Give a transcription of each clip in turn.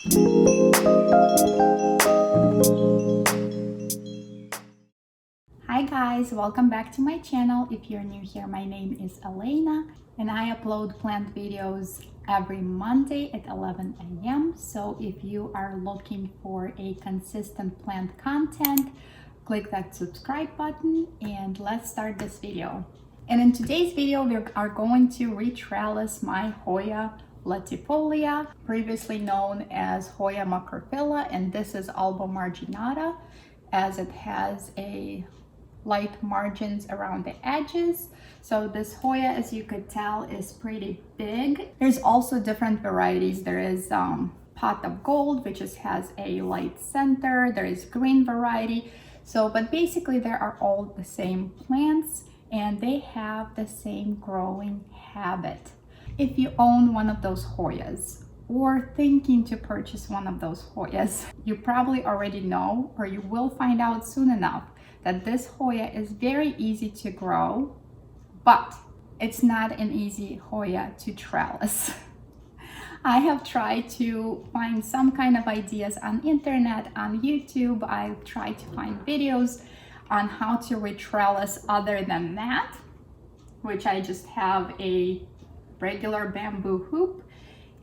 Hi guys, welcome back to my channel. If you're new here, my name is Elena and I upload plant videos every Monday at 11 a.m. So if you are looking for a consistent plant content, click that subscribe button and let's start this video. And in today's video, we are going to retrellis my Hoya Latifolia, previously known as Hoya macrophylla, and this is alba marginata, as it has a light margins around the edges. So this Hoya, as you could tell, is pretty big. There's also different varieties. There is pot of gold, which has a light center. There is green variety. So, but basically they are all the same plants and they have the same growing habit. If you own one of those Hoyas or thinking to purchase one of those Hoyas, you probably already know, or you will find out soon enough, that this Hoya is very easy to grow, but it's not an easy Hoya to trellis. I have tried to find some kind of ideas on internet, on YouTube. I've tried to find videos on how to retrellis other than that, which I just have a regular bamboo hoop.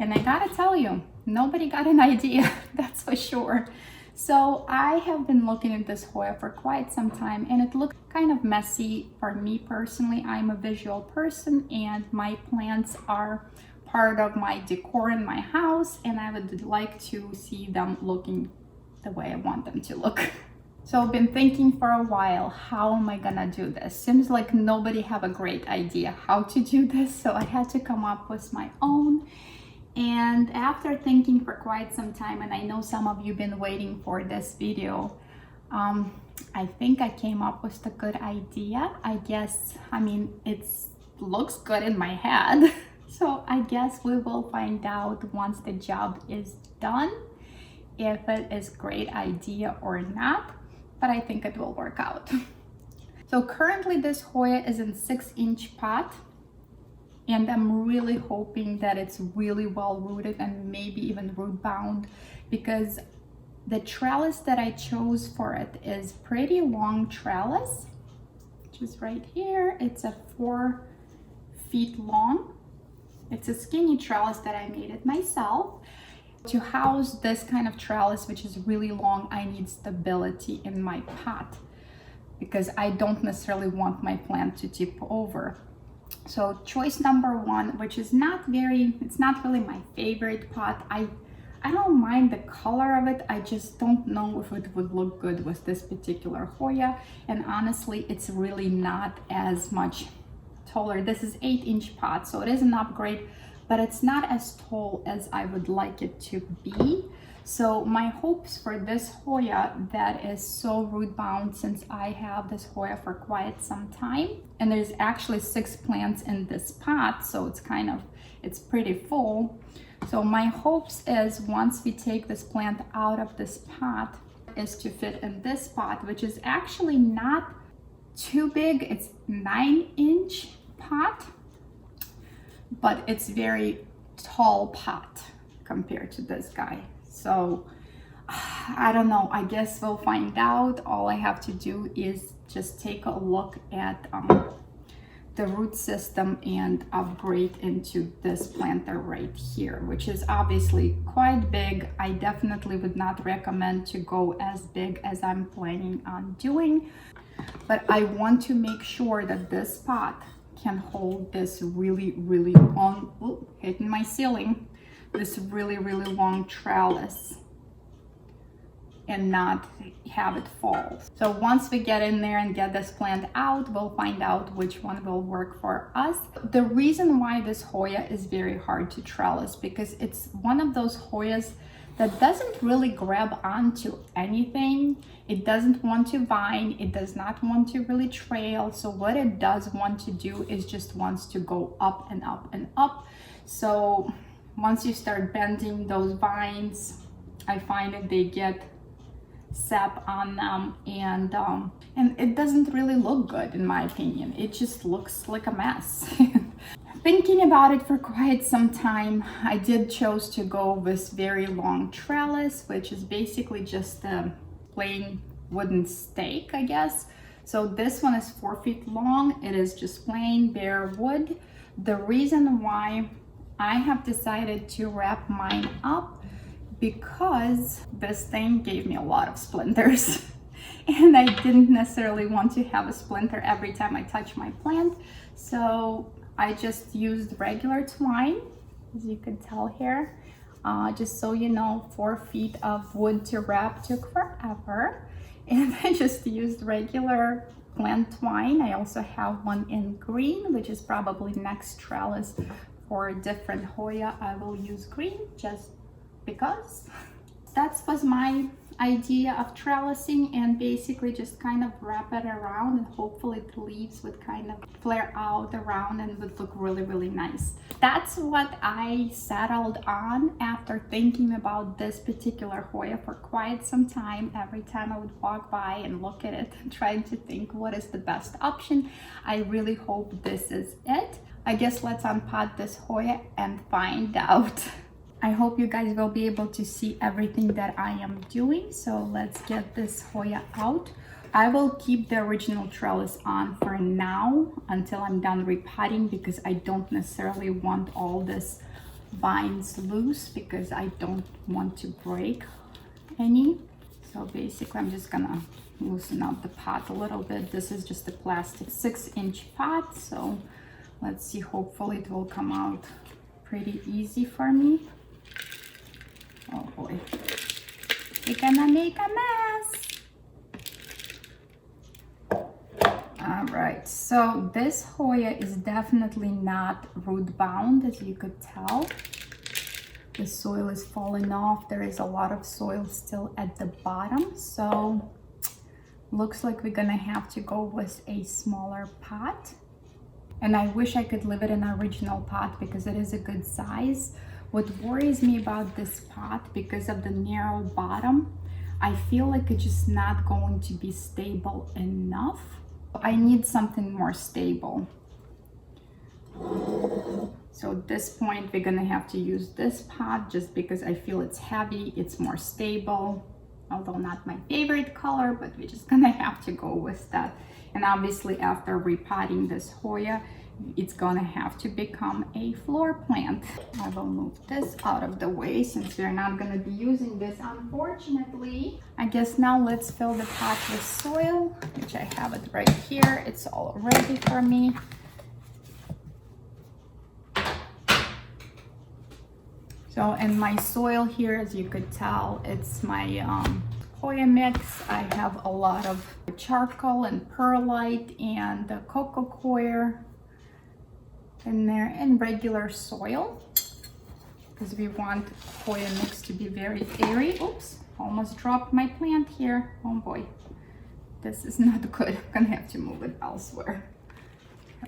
And I gotta tell you, nobody got an idea, that's for sure. So I have been looking at this Hoya for quite some time and it looked kind of messy for me personally. I'm a visual person and my plants are part of my decor in my house and I would like to see them looking the way I want them to look. So I've been thinking for a while, how am I gonna do this? Seems like nobody have a great idea how to do this, so I had to come up with my own. And after thinking for quite some time, and I know some of you have been waiting for this video, I think I came up with a good idea. I guess, I mean, it looks good in my head. So I guess we will find out once the job is done, if it is a great idea or not, but I think it will work out. So currently this Hoya is in 6-inch pot. And I'm really hoping that it's really well rooted and maybe even root bound, because the trellis that I chose for it is pretty long trellis, which is right here. It's a 4 feet long. It's a skinny trellis that I made it myself. To house this kind of trellis, which is really long, I need stability in my pot because I don't necessarily want my plant to tip over. So choice number one, which is it's not really my favorite pot. I don't mind the color of it. I just don't know if it would look good with this particular Hoya. And honestly, it's really not as much taller. This is 8-inch pot, so it is an upgrade, but it's not as tall as I would like it to be. So my hopes for this Hoya that is so root bound, since I have this Hoya for quite some time, and there's actually 6 plants in this pot, so it's pretty full. So my hopes is once we take this plant out of this pot is to fit in this pot, which is actually not too big. It's 9-inch pot, but it's very tall pot compared to this guy. So I don't know, I guess we'll find out. All I have to do is just take a look at the root system and upgrade into this planter right here, which is obviously quite big. I definitely would not recommend to go as big as I'm planning on doing, but I want to make sure that this pot can hold this really long, hitting my ceiling, this really long trellis and not have it fall. So once we get in there and get this plant out, we'll find out which one will work for us. The reason why this Hoya is very hard to trellis, because it's one of those Hoyas that doesn't really grab onto anything. It doesn't want to vine, it does not want to really trail. So what it does want to do is just wants to go up and up and up. So once you start bending those vines, I find that they get sap on them, and it doesn't really look good in my opinion. It just looks like a mess. thinking about it for quite some time. I did choose to go with very long trellis, which is basically just a plain wooden stake, I guess. So this one is 4 feet long. It is just plain bare wood. The reason why I have decided to wrap mine up, because this thing gave me a lot of splinters and I didn't necessarily want to have a splinter every time I touch my plant. So I just used regular twine, as you can tell here. Just so you know, 4 feet of wood to wrap took forever. And I just used regular plant twine. I also have one in green, which is probably next trellis for a different Hoya. I will use green just because. That was my idea of trellising, and basically just kind of wrap it around, and hopefully the leaves would kind of flare out around and would look really, really nice. That's what I settled on after thinking about this particular Hoya for quite some time. Every time I would walk by and look at it and trying to think what is the best option. I really hope this is it. I guess let's unpot this Hoya and find out. I hope you guys will be able to see everything that I am doing. So let's get this Hoya out. I will keep the original trellis on for now until I'm done repotting, because I don't necessarily want all this vines loose, because I don't want to break any. So basically I'm just gonna loosen up the pot a little bit. This is just a plastic 6-inch pot, so let's see, hopefully it will come out pretty easy for me. Oh boy, we're gonna make a mess. All right, so this Hoya is definitely not root bound, as you could tell. The soil is falling off. There is a lot of soil still at the bottom, so looks like we're gonna have to go with a smaller pot. And I wish I could leave it in an original pot because it is a good size. What worries me about this pot, because of the narrow bottom, I feel like it's just not going to be stable enough. I need something more stable. So at this point, we're gonna have to use this pot just because I feel it's heavy, it's more stable. Although not my favorite color, but we're just gonna have to go with that. And obviously after repotting this Hoya, it's gonna have to become a floor plant. I will move this out of the way since we're not gonna be using this, unfortunately. I guess now let's fill the pot with soil, which I have it right here. It's all ready for me. So, and my soil here, as you could tell, it's my Hoya mix. I have a lot of charcoal and perlite and the coco coir in there, and regular soil, because we want Hoya mix to be very airy. Oops, almost dropped my plant here. Oh boy, this is not good. I'm gonna have to move it elsewhere.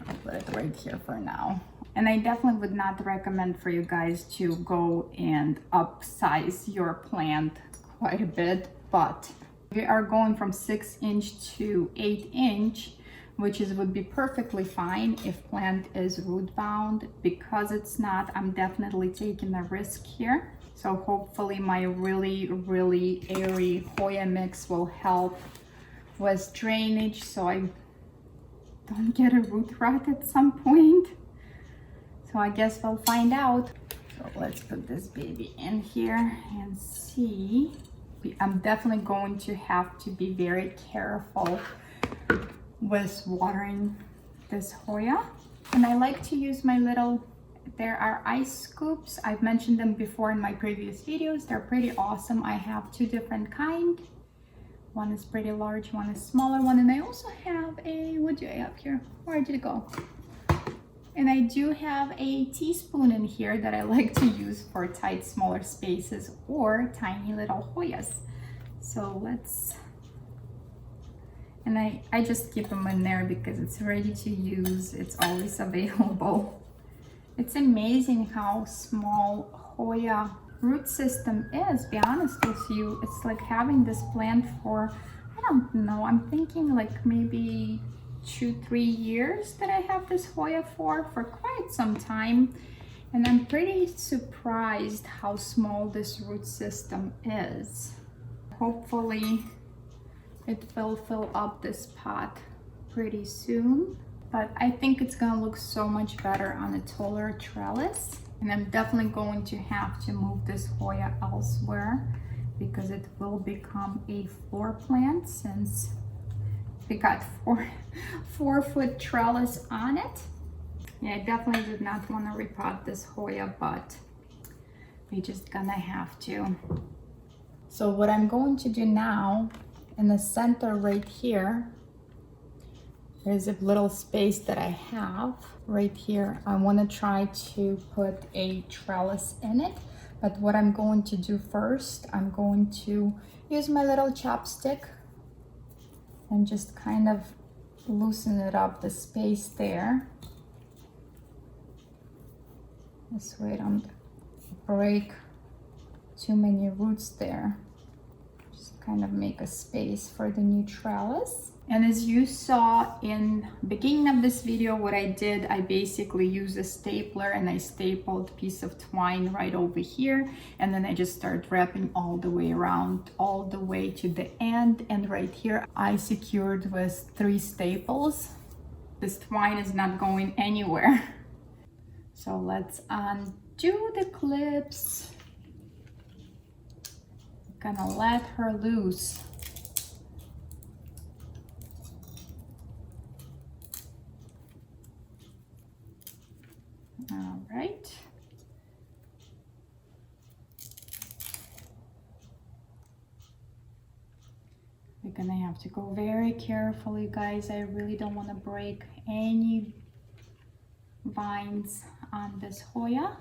I'll put it right here for now. And I definitely would not recommend for you guys to go and upsize your plant quite a bit, but we are going from 6-inch to 8-inch, which would be perfectly fine if plant is root bound. Because it's not, I'm definitely taking a risk here. So hopefully my really, really airy Hoya mix will help with drainage, so I don't get a root rot at some point. So I guess we'll find out. So let's put this baby in here and see. I'm definitely going to have to be very careful with watering this Hoya. And I like to use my little, there are ice scoops. I've mentioned them before in my previous videos. They're pretty awesome. I have 2 different kinds. One is pretty large, one is smaller one. And I also have a, what do I have here? Where did it go? And I do have a teaspoon in here that I like to use for tight, smaller spaces or tiny little Hoyas. So let's, and I just keep them in there because it's ready to use. It's always available. It's amazing how small Hoya root system is, be honest with you. It's like having this plant for, I don't know, I'm thinking like maybe 2-3 years that I have this Hoya for quite some time. And I'm pretty surprised how small this root system is. Hopefully it will fill up this pot pretty soon. But I think it's gonna look so much better on a taller trellis. And I'm definitely going to have to move this Hoya elsewhere because it will become a floor plant since we got 4-foot trellis on it. Yeah, I definitely did not want to repot this Hoya, but we're just gonna have to. So what I'm going to do now, in the center right here, there's a little space that I have right here. I want to try to put a trellis in it, but what I'm going to do first, I'm going to use my little chopstick and just kind of loosen it up, the space there. This way I don't break too many roots there. Just kind of make a space for the new trellis. And as you saw in the beginning of this video, what I did, I basically used a stapler and I stapled a piece of twine right over here. And then I just started wrapping all the way around, all the way to the end. And right here, I secured with 3 staples. This twine is not going anywhere. So let's undo the clips. I'm gonna let her loose. All right. We're gonna have to go very carefully, guys. I really don't want to break any vines on this Hoya.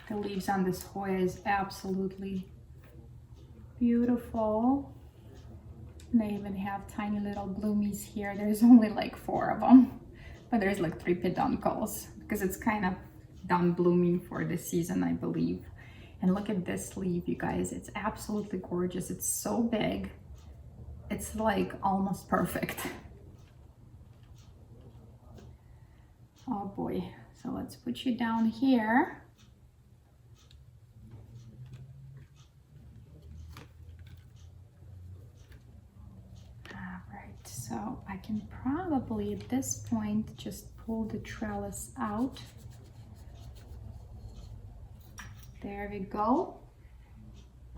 The leaves on this Hoya is absolutely beautiful. And they even have tiny little bloomies here. There's only like 4 of them, but there's like 3 peduncles because it's kind of done blooming for the season, I believe. And look at this leaf, you guys. It's absolutely gorgeous. It's so big. It's like almost perfect. Oh boy. So let's put you down here. So I can probably at this point just pull the trellis out. There we go.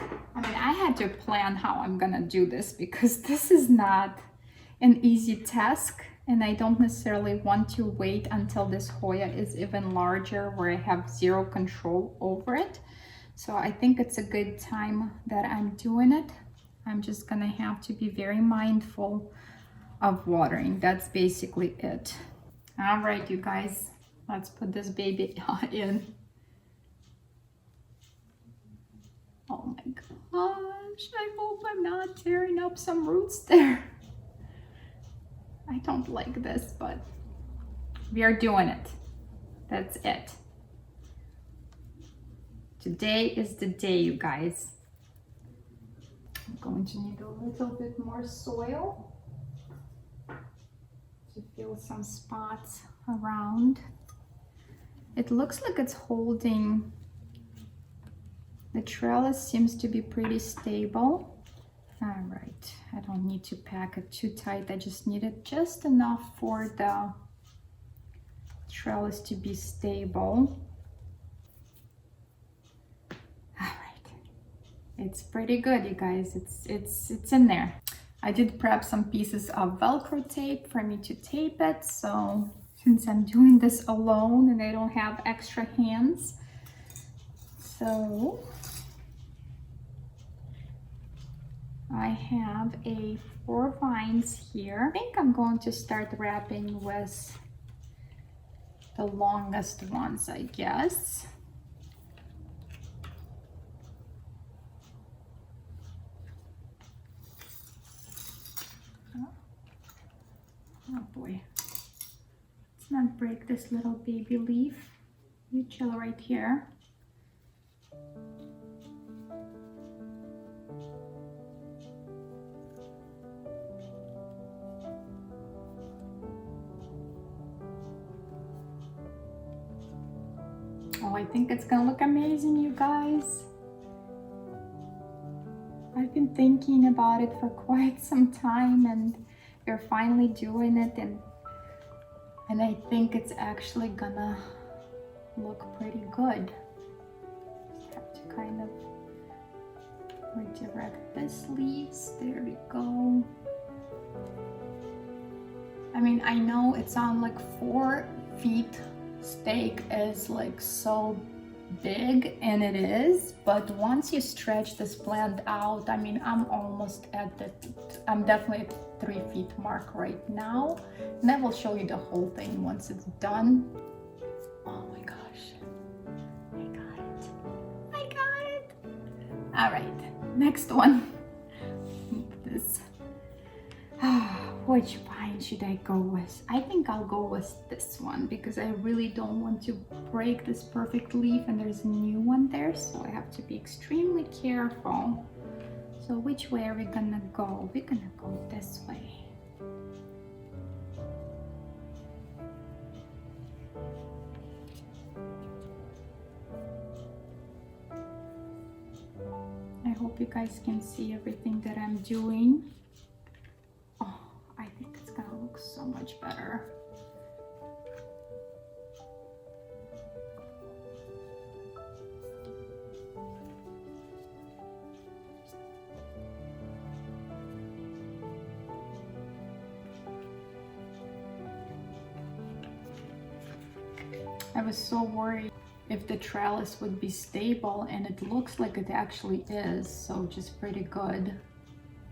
I mean, I had to plan how I'm gonna do this because this is not an easy task, and I don't necessarily want to wait until this Hoya is even larger where I have 0 control over it. So I think it's a good time that I'm doing it. I'm just gonna have to be very mindful of watering. That's basically it. All right, you guys, let's put this baby in. Oh my gosh, I hope I'm not tearing up some roots there. I don't like this, but we are doing it. That's it. Today is the day, you guys. I'm going to need a little bit more soil to fill some spots around. It looks like it's holding. The trellis seems to be pretty stable. All right, I don't need to pack it too tight. I just need it just enough for the trellis to be stable. All right, it's pretty good, you guys. It's in there. I did prep some pieces of Velcro tape for me to tape it. So since I'm doing this alone and I don't have extra hands, so I have 4 vines here. I think I'm going to start wrapping with the longest ones, I guess. break this little baby leaf. You chill right here. Oh, I think it's gonna look amazing, you guys. I've been thinking about it for quite some time, and we're finally doing it, and I think it's actually gonna look pretty good. Just have to kind of redirect this leaves. There we go. I mean, I know it sounds like 4 feet stake is like so big, and it is, but once you stretch this plant out, I mean, I'm almost at the, I'm definitely at 3 feet mark right now, and I will show you the whole thing once it's done. Oh my gosh, I got it, I got it. All right, next one. This which vine should I go with? I think I'll go with this one because I really don't want to break this perfect leaf, and there's a new one there, so I have to be extremely careful. So which way are we gonna go? We're gonna go this way. I hope you guys can see everything that I'm doing. I think it's gonna look so much better. I was so worried if the trellis would be stable, and it looks like it actually is, so just pretty good.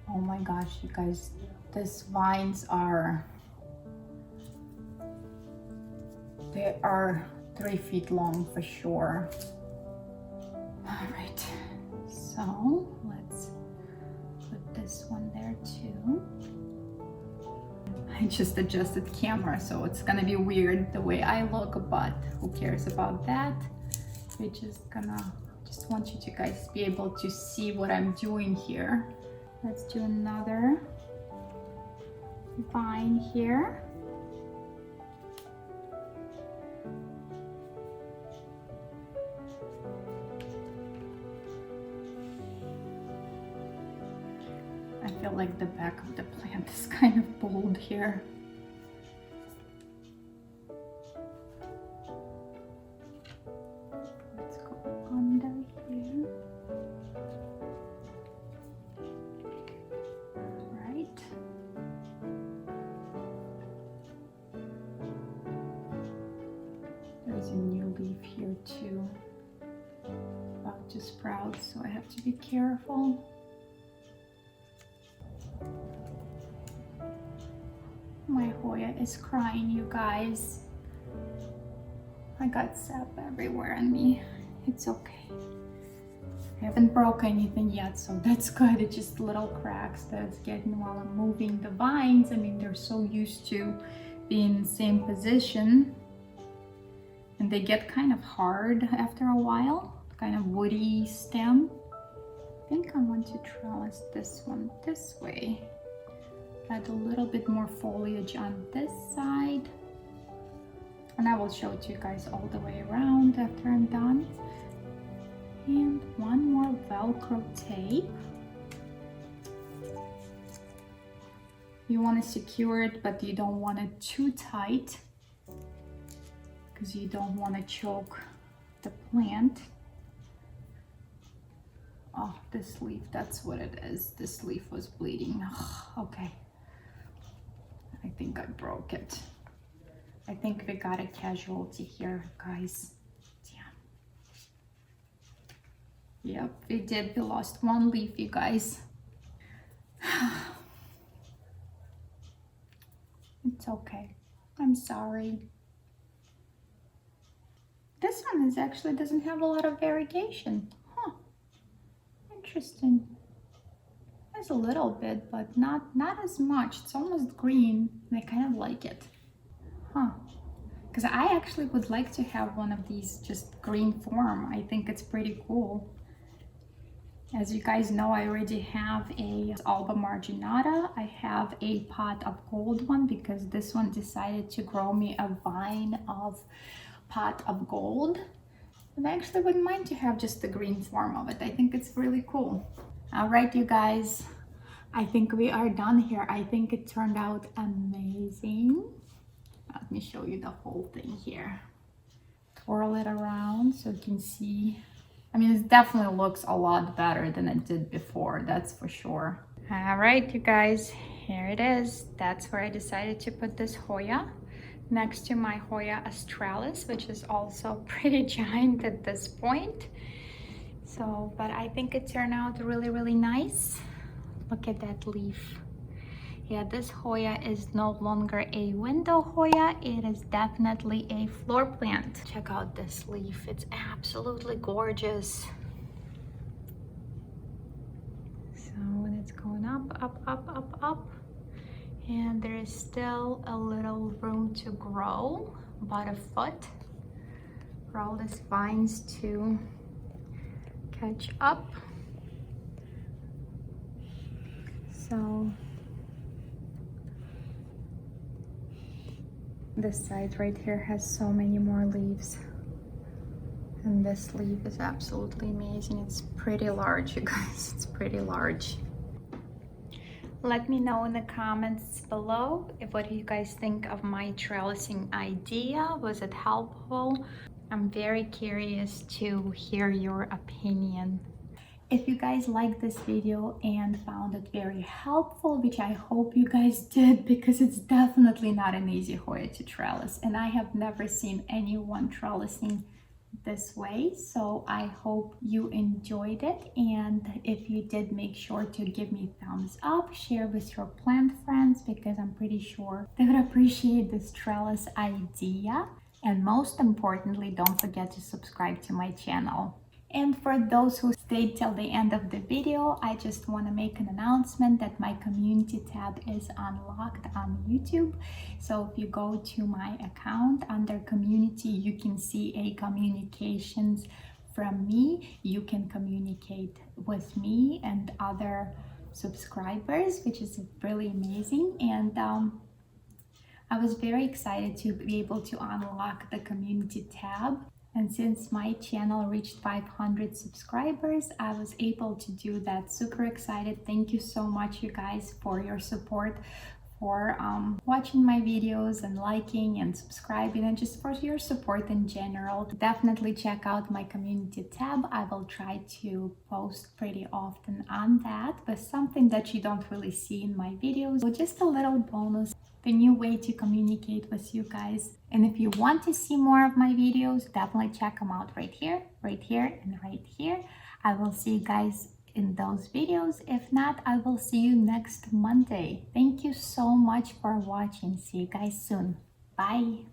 Oh my gosh, you guys, these vines are, they are 3 feet long for sure. All right, so let's put this one there too. I just adjusted camera, so it's gonna be weird the way I look, but who cares about that? We just want you to guys be able to see what I'm doing here. Let's do another vine here. I feel like the back of the plant is kind of bold here. Let's go under here. Right. There's a new leaf here too, about to sprout, so I have to be careful. My Hoya is crying, you guys. I got sap everywhere on me. It's okay. I haven't broke anything yet, so that's good. It's just little cracks that's getting while I'm moving the vines. I mean, they're so used to being in the same position, and they get kind of hard after a while, kind of woody stem. I think I want to trellis this one this way. Add a little bit more foliage on this side, and I will show it to you guys all the way around after I'm done. And one more Velcro tape. You want to secure it, but you don't want it too tight because you don't want to choke the plant. Oh, this leaf, that's what it is. This leaf was bleeding. Okay. I think I broke it. I think we got a casualty here, guys. Damn. Yep, we did. We lost one leaf, you guys. It's okay. I'm sorry. This one is actually doesn't have a lot of variegation. Huh. Interesting. There's a little bit, but not as much. It's almost green, and I kind of like it. Huh. because I actually would like to have one of these just green form. I think it's pretty cool. As you guys know, I already have a Alba Marginata. I have a pot of gold one because this one decided to grow me a vine of pot of gold. And I actually wouldn't mind to have just the green form of it. I think it's really cool. All right, you guys, I think we are done here. I think it turned out amazing. Let me show you the whole thing here. Twirl it around so you can see. I mean, it definitely looks a lot better than it did before, that's for sure. All right, you guys, here it is. That's where I decided to put this Hoya next to my Hoya Australis, which is also pretty giant at this point. So, but I think it turned out really, really nice. Look at that leaf. Yeah, this Hoya is no longer a window Hoya. It is definitely a floor plant. Check out this leaf. It's absolutely gorgeous. So it's going up, up, up, up, up. And there is still a little room to grow, about a foot, for all these vines to catch up. So this side right here has so many more leaves. And this leaf is absolutely amazing. It's pretty large, you guys. It's pretty large. Let me know in the comments below what you guys think of my trellising idea. Was it helpful? I'm very curious to hear your opinion. If you guys liked this video and found it very helpful, which I hope you guys did, because it's definitely not an easy Hoya to trellis, and I have never seen anyone trellising this way, so I hope you enjoyed it. And if you did, make sure to give me a thumbs up, share with your plant friends, because I'm pretty sure they would appreciate this trellis idea. And most importantly, don't forget to subscribe to my channel. And for those who stayed till the end of the video, I just want to make an announcement that my community tab is unlocked on YouTube. So if you go to my account under community, you can see a communications from me. You can communicate with me and other subscribers, which is really amazing. And I was very excited to be able to unlock the community tab. And since my channel reached 500 subscribers, I was able to do that. Super excited. Thank you so much, you guys, for your support, for watching my videos and liking and subscribing, and just for your support in general. Definitely check out my community tab. I will try to post pretty often on that, but something that you don't really see in my videos. So just a little bonus, the new way to communicate with you guys. And if you want to see more of my videos, definitely check them out right here, and right here. I will see you guys in those videos. If not, I will see you next Monday. Thank you so much for watching. See you guys soon. Bye.